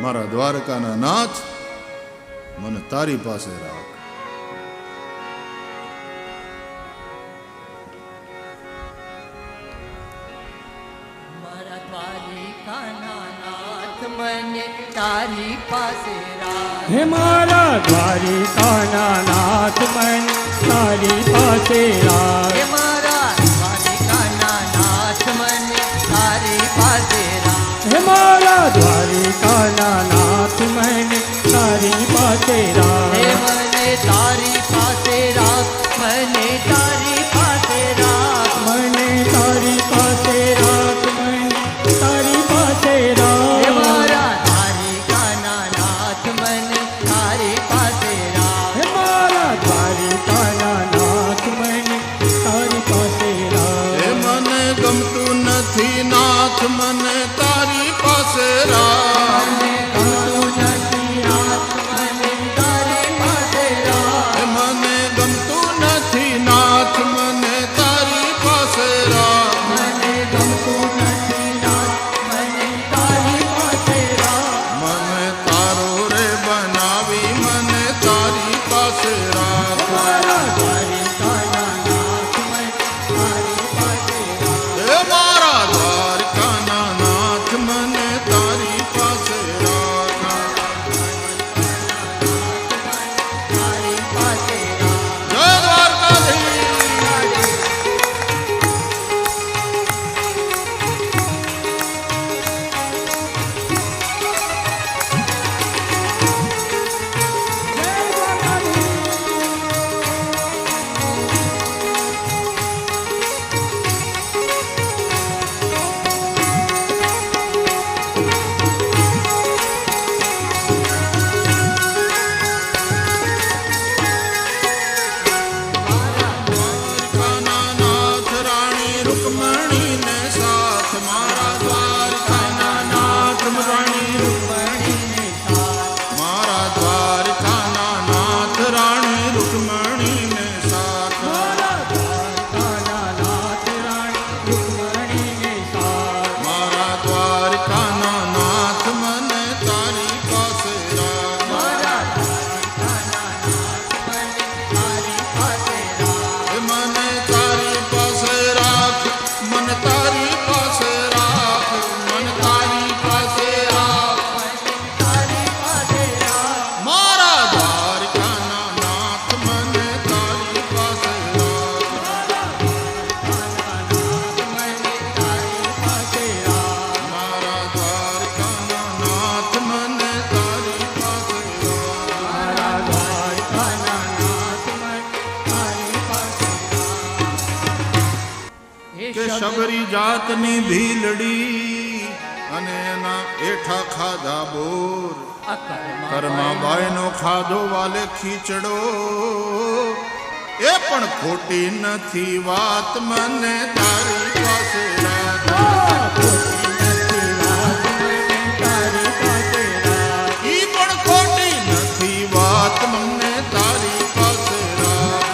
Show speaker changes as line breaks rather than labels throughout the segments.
મારા દ્વારકાના નાથ મને તારી પાસે રાખ.
મારા દ્વારિકાના નાથ મને તારી પાસે રાખ.
હે મારા દ્વારિકાના નાથ મને તારી પાસે રાખ.
હે મારા દ્વારિકાના નાથ મને તારી પાસે રાખ.
હે મારા દ્વારિકાના નાથ મને તારી પાસે રાખ.
હે મને તારી પાસે રાખ. મને તારી પાસે રાખ.
મને તારી પાસે રાખ. મને તારી પાસે રાખ.
હે મારા દ્વારિકાના નાથ મને તારી પાસે રાખ.
હે મારા દ્વારિકાના નાથ મને તારી પાસે રાખ.
હે મને ગમતું નથી નાથ મને તારી પાસે રાખ.
મને ગમતું નથી નાથ મને તારી પાસે રાખ.
હે મને ગમતું નથી નાથ મને તારી પાસે રાખ.
મને ગમતું નથી નાથ મને તારી પાસે રાખ.
મને તારો રે બનાવી મને તારી પાસે રાખ.
મારા દ્વારિકાના નાથ મને તારી પાસે રાખ.
હે મારા દ્વારકાના નાથ મને તારી પાસે રાખ.
તારી પાસે રાખ.
જય દ્વારકાધીશ. દ્વારકાના નાથ રાણી રૂકમણીને સાથ. મારા દ્વારકાના નાથ રાણી રૂકમણીને સાથ. મારા દ્વારકાના નાથ રાણી રૂકમણીને સાથ.
મારા દ્વારકાના નાથ રાણી રૂકમણીને સાથ.
મારા દ્વારકાના નાથ મને તારી પાસે રાખ.
મારા દ્વારકાના નાથ મને તારી પાસે રાખ.
હે મને તારી પાસે રાખ. મને તારી પાસે રાખ. મને તારી પાસે રાખ.
તારી પાસે રાખ.
મારા દ્વારકાના નાથ મને તારી પાસે રાખ.
મને તારી પાસે રાખ.
મારા દ્વારકાના નાથ મને તારી પાસે રાખ.
મારા દ્વારકાના નાથ મને તારી પાસે રાખ.
કે શબરી જાતની ભીલડી અને એના એઠા ખાધા બોર. કર્માબાઈનો ખાધો વાલે ખીચડો એ પણ ખોટી નથી વાત મને તારી પાસે રાખ. ઈ પણ ખોટી નથી વાત મને તારી પાસે રાખ.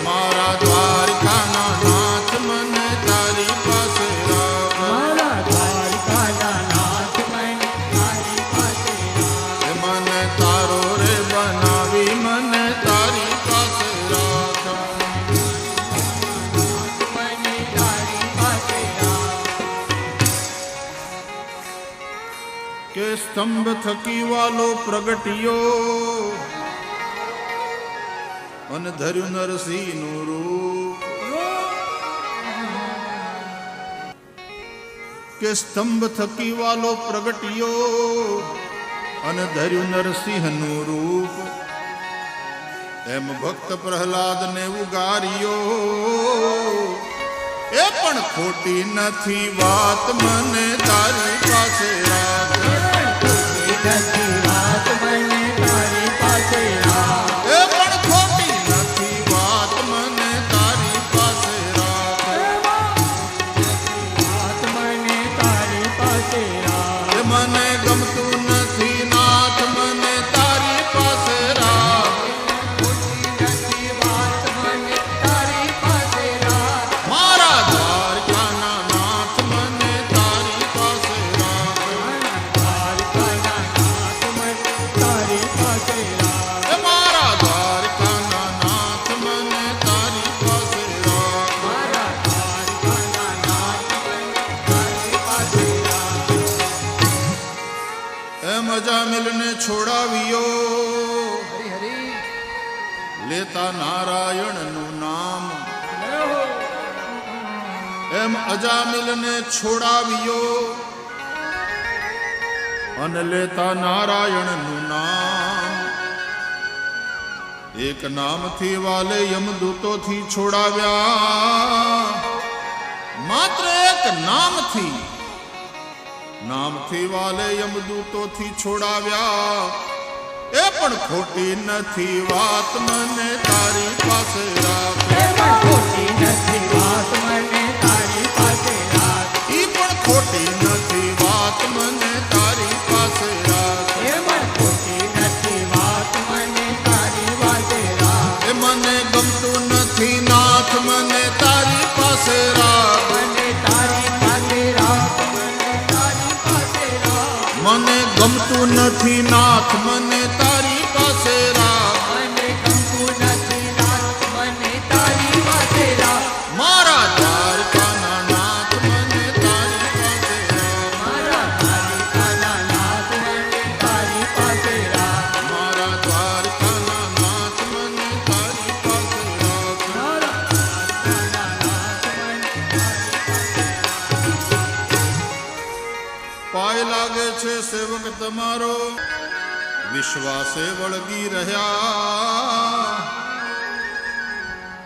મારા દ્વારકાના નાથ મને તારી પાસે રાખ.
મારા દ્વારકાના નાથ મને તારી પાસે રાખ.
હે મને તારો રે બનાવી મને તારી પાસે રાખ. કે સ્તંભ થકી વાલો પ્રગટ્યો અને ધર્યું નરસિંહનું રૂપ. કે સ્તંભ થકી વાલો પ્રગટ્યો અને ધર્યું નરસિંહનું રૂપ. એમ ભક્ત પ્રહલાદને ઉગાર્યો એ પણ ખોટી નથી વાત મને તારી પાસે રાખ. એ પણ ખોટી નથી વાત મને તારી પાસે રાખ. એ મને ગમતું નથી નાથ મને તારી પાસે રાખ. મારા દ્વારકાના નાથ મને અજામિલને છોડાવ્યો,
હરી હરી
લેતા નારાયણનું નામ. એમ અજામિલને છોડાવ્યો અને લેતા નારાયણનું નામ. એક નામથી વાલે યમદૂતોથી છોડાવ્યા, માત્ર એક નામથી વાલે યમદૂતોથી છોડાવ્યા. એ પણ ખોટી નથી વાત મને તારી પાસે રાખ.
એ પણ ખોટી નથી વાત મને તારી પાસે રાખ.
ઈ પણ ખોટી નથી વાત મને તારી પાસે રાખ.
એ પણ ખોટી નથી વાત મને તારી પાસે રાખ.
એ મને ગમતું નથી નાથ મને તારી પાસે રાખ.
મને તારી પાસે રાખ. મને તારી પાસે રાખ.
મને ગમતું નથી નાથ મને તારી પાસે રાખ.
મને ગમતું નથી નાથ મને તારી પાસે રાખ.
મારા દ્વારકાના નાથ મને તારી પાસે રાખ.
મારા દ્વારિકાના નાથ મને તારી પાસે રાખ.
મારા દ્વારકાના નાથ મને તારી પાસે રાખ.
મારા દ્વારિકાના નાથ મને તારી
પાય લાગે છે સેવક તમારો, વિશ્વાસે વળગી રહ્યા.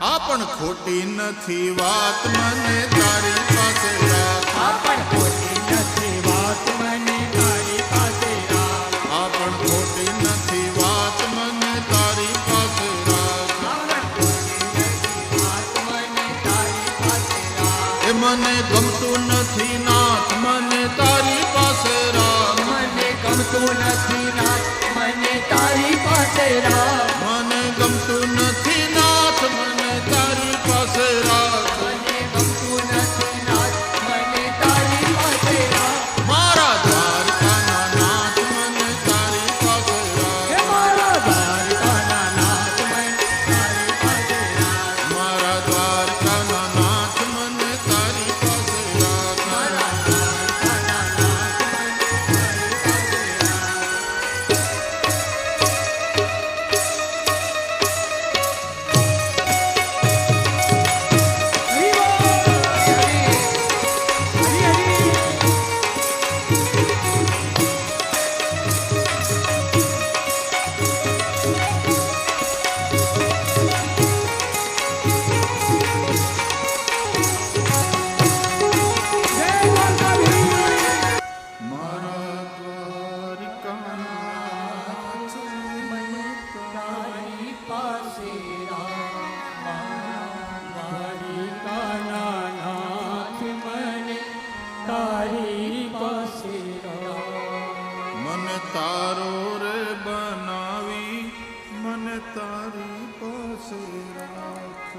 આ પણ ખોટી નથી વાત મને તારી પાસે રાખ.
આ પણ ખોટી નથી વાત મને તારી પાસે રાખ.
આ પણ ખોટી નથી વાત મને તારી પાસે રાખ.
આ પણ ખોટી નથી વાત મને તારી પાસે રાખ.
એ મને ગમતું નથી નાથ મને તારી પાસે રાખ.
મને ગમતું નથી નાથ મને તારી પાસે રાખ.
મને ગમતું નથી નાથ મને તારી પાસે રાખ.
મને ગમતું નથી નાથ મને તારી પાસે રાખ.
મારા દ્વારકાના નાથ મને તારી પાસે રાખ.
હે મારા દ્વારકાના નાથ મને તારી પાસે રાખ.
મારા દ્વારકાના નાથ મને તારી પાસે રાખ.
મારા દ્વારકાના નાથ મને તારી પાસે
મારા દ્વારકાના
તારી પાસે
દ્વારિકાના નાથ મને તારી પાસે રાખ.
મને તારો રે બનાવી મને તારી પાસે રાખ.